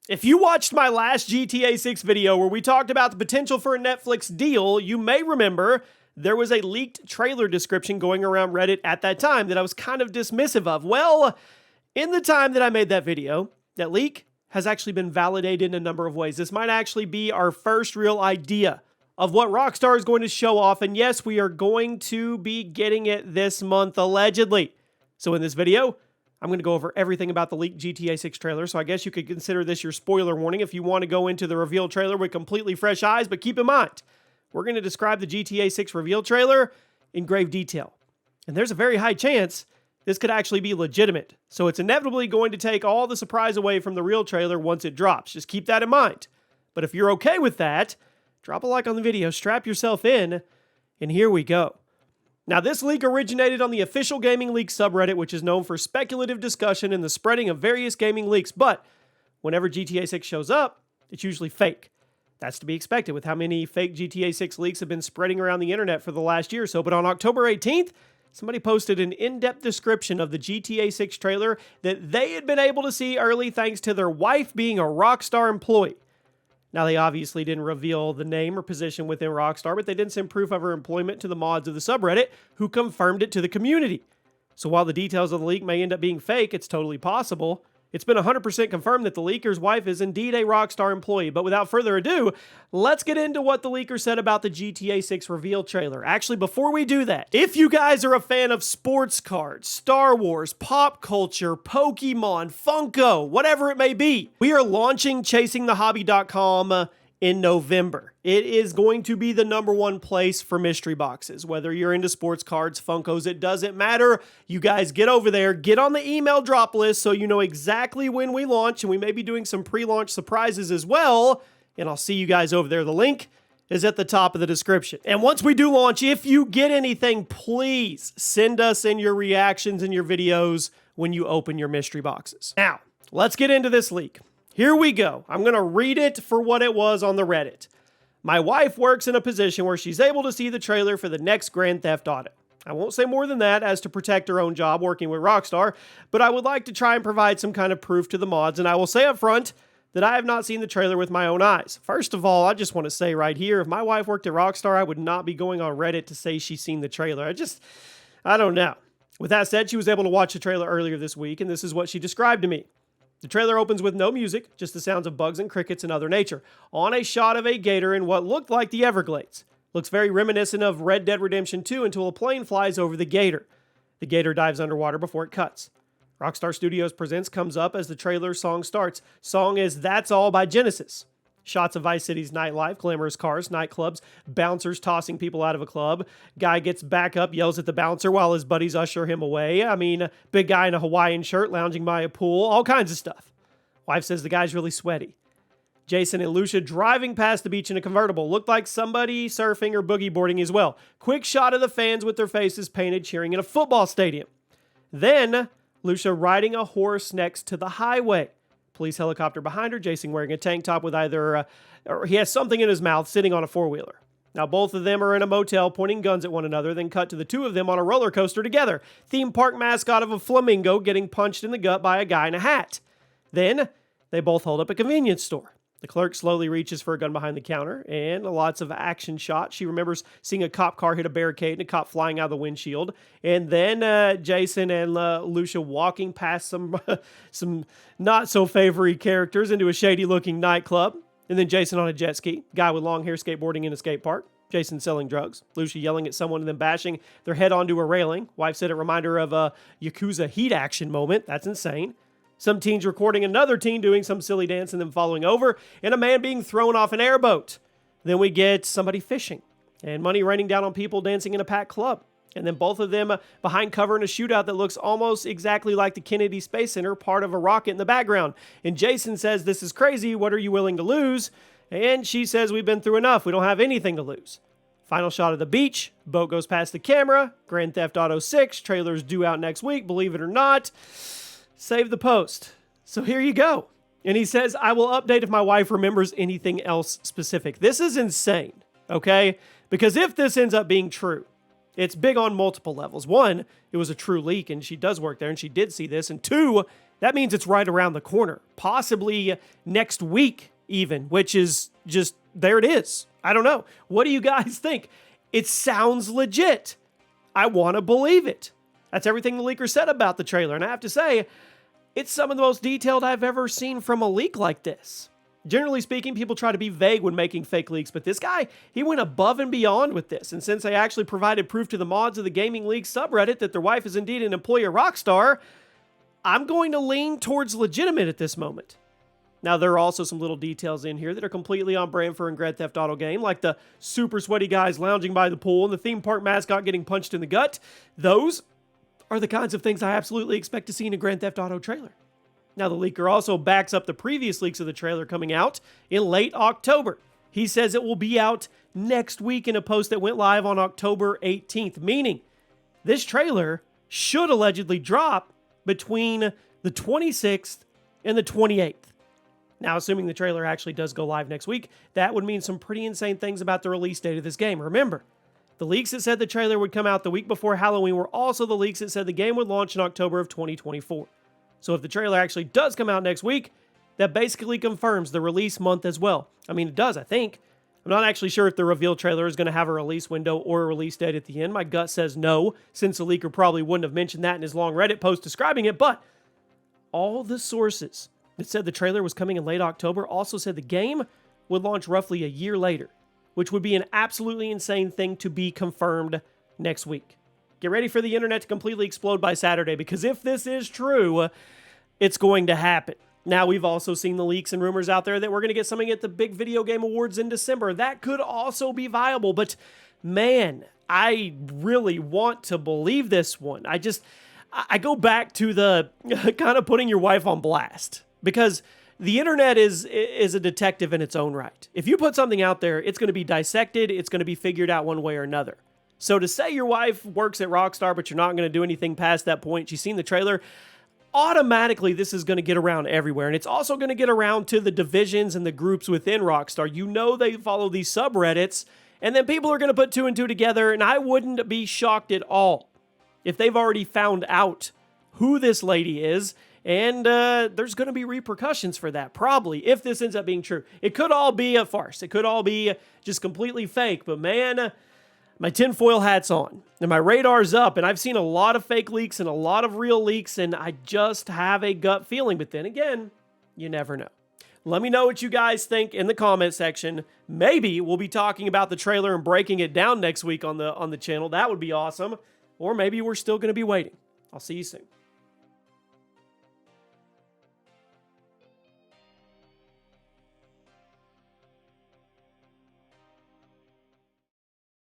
If you watched my last GTA 6 video where we talked about the potential for a Netflix deal, you may remember there was a leaked trailer description going around Reddit at that time that I was kind of dismissive of. Well, in the time that I made that video, that leak has actually been validated in a number of ways. This might actually be our first real idea of what Rockstar is going to show off, and yes, we are going to be getting it this month, allegedly. So in this video, I'm going to go over everything about the leaked GTA 6 trailer, so I guess you could consider this your spoiler warning if you want to go into the reveal trailer with completely fresh eyes, but keep in mind, we're going to describe the GTA 6 reveal trailer in grave detail. And there's a very high chance this could actually be legitimate, so it's inevitably going to take all the surprise away from the real trailer once it drops. Just keep that in mind. But if you're okay with that, drop a like on the video, strap yourself in, and here we go. Now, this leak originated on the official Gaming Leaks subreddit, which is known for speculative discussion and the spreading of various gaming leaks, but whenever GTA 6 shows up, it's usually fake. That's to be expected with how many fake GTA 6 leaks have been spreading around the internet for the last year or so. But on October 18th, somebody posted an in-depth description of the GTA 6 trailer that they had been able to see early thanks to their wife being a Rockstar employee. Now, they obviously didn't reveal the name or position within Rockstar, but they did send proof of her employment to the mods of the subreddit, who confirmed it to the community. So while the details of the leak may end up being fake, it's totally possible. It's been 100% confirmed that the leaker's wife is indeed a Rockstar employee. But without further ado, let's get into what the leaker said about the GTA 6 reveal trailer. Actually, before we do that, if you guys are a fan of sports cards, Star Wars, pop culture, Pokemon, Funko, whatever it may be, we are launching ChasingTheHobby.com in November. It is going to be the #1 place for mystery boxes. Whether you're into sports cards, Funkos, it doesn't matter. You guys get over there, get on the email drop list so you know exactly when we launch, and we may be doing some pre-launch surprises as well, and I'll see you guys over there. The link is at the top of the description. And once we do launch, if you get anything, please send us in your reactions and your videos when you open your mystery boxes. Now, let's get into this leak. Here we go. I'm going to read it for what it was on the Reddit. My wife works in a position where she's able to see the trailer for the next Grand Theft Auto. I won't say more than that as to protect her own job working with Rockstar, but I would like to try and provide some kind of proof to the mods, and I will say up front that I have not seen the trailer with my own eyes. First of all, I just want to say right here, if my wife worked at Rockstar, I would not be going on Reddit to say she's seen the trailer. I don't know. With that said, she was able to watch the trailer earlier this week, and this is what she described to me. The trailer opens with no music, just the sounds of bugs and crickets and other nature, on a shot of a gator in what looked like the Everglades. Looks very reminiscent of Red Dead Redemption 2 until a plane flies over the gator. The gator dives underwater before it cuts. Rockstar Studios Presents comes up as the trailer song starts. Song is That's All by Genesis. Shots of Vice City's nightlife, glamorous cars, nightclubs, bouncers tossing people out of a club. Guy gets back up, yells at the bouncer while his buddies usher him away. Big guy in a Hawaiian shirt lounging by a pool, all kinds of stuff. Wife says the guy's really sweaty. Jason and Lucia driving past the beach in a convertible. Looked like somebody surfing or boogie boarding as well. Quick shot of the fans with their faces painted cheering in a football stadium. Then, Lucia riding a horse next to the highway. Police helicopter behind her, Jason wearing a tank top with or he has something in his mouth, sitting on a four-wheeler. Now, both of them are in a motel pointing guns at one another, then cut to the two of them on a roller coaster together. Theme park mascot of a flamingo getting punched in the gut by a guy in a hat. Then, they both hold up a convenience store. The clerk slowly reaches for a gun behind the counter, and lots of action shots. She remembers seeing a cop car hit a barricade and a cop flying out of the windshield. And then Jason and Lucia walking past some not-so-favory characters into a shady-looking nightclub. And then Jason on a jet ski, guy with long hair skateboarding in a skate park. Jason selling drugs. Lucia yelling at someone and then bashing their head onto a railing. Wife said it reminded her of a Yakuza Heat action moment. That's insane. Some teens recording another teen doing some silly dance and then falling over, and a man being thrown off an airboat. Then we get somebody fishing, and money raining down on people dancing in a packed club. And then both of them behind cover in a shootout that looks almost exactly like the Kennedy Space Center, part of a rocket in the background. And Jason says, "This is crazy, what are you willing to lose?" And she says, "We've been through enough, we don't have anything to lose." Final shot of the beach, boat goes past the camera, Grand Theft Auto 6, trailers due out next week, believe it or not. Save the post. So here you go. And he says, "I will update if my wife remembers anything else specific." This is insane, okay? Because if this ends up being true, it's big on multiple levels. One, it was a true leak and she does work there and she did see this. And two, That means it's right around the corner, possibly next week even, which is just, there it is. I don't know. What do you guys think? It sounds legit. I want to believe it. That's everything the leaker said about the trailer. And I have to say, it's some of the most detailed I've ever seen from a leak like this. Generally speaking, people try to be vague when making fake leaks, but this guy, he went above and beyond with this. And since they actually provided proof to the mods of the Gaming League subreddit that their wife is indeed an employee of Rockstar, I'm going to lean towards legitimate at this moment. Now, there are also some little details in here that are completely on brand for a Grand Theft Auto game, like the super sweaty guys lounging by the pool and the theme park mascot getting punched in the gut. Those are the kinds of things I absolutely expect to see in a Grand Theft Auto trailer. Now, the leaker also backs up the previous leaks of the trailer coming out in late October. He says it will be out next week in a post that went live on October 18th, meaning this trailer should allegedly drop between the 26th and the 28th. Now, assuming the trailer actually does go live next week, that would mean some pretty insane things about the release date of this game. Remember, the leaks that said the trailer would come out the week before Halloween were also the leaks that said the game would launch in October of 2024. So if the trailer actually does come out next week, that basically confirms the release month as well. I mean, it does, I think. I'm not actually sure if the reveal trailer is going to have a release window or a release date at the end. My gut says no, since the leaker probably wouldn't have mentioned that in his long Reddit post describing it, but all the sources that said the trailer was coming in late October also said the game would launch roughly a year later, which would be an absolutely insane thing to be confirmed next week. Get ready for the internet to completely explode by Saturday, because if this is true, it's going to happen. Now, we've also seen the leaks and rumors out there that we're going to get something at the big video game awards in December. That could also be viable, but man, I really want to believe this one. I go back to the kind of putting your wife on blast, because the internet is a detective in its own right. If you put something out there, it's going to be dissected, it's going to be figured out one way or another. So to say your wife works at Rockstar, but you're not going to do anything past that point, she's seen the trailer, automatically this is going to get around everywhere. And it's also going to get around to the divisions and the groups within Rockstar. You know they follow these subreddits, and then people are going to put two and two together, and I wouldn't be shocked at all if they've already found out who this lady is, and there's going to be repercussions for that, probably, if this ends up being true. It could all be a farce. It could all be just completely fake, but man, my tinfoil hat's on, and my radar's up, and I've seen a lot of fake leaks and a lot of real leaks, and I just have a gut feeling, but then again, you never know. Let me know what you guys think in the comment section. Maybe we'll be talking about the trailer and breaking it down next week on the channel. That would be awesome. Or maybe we're still going to be waiting. I'll see you soon.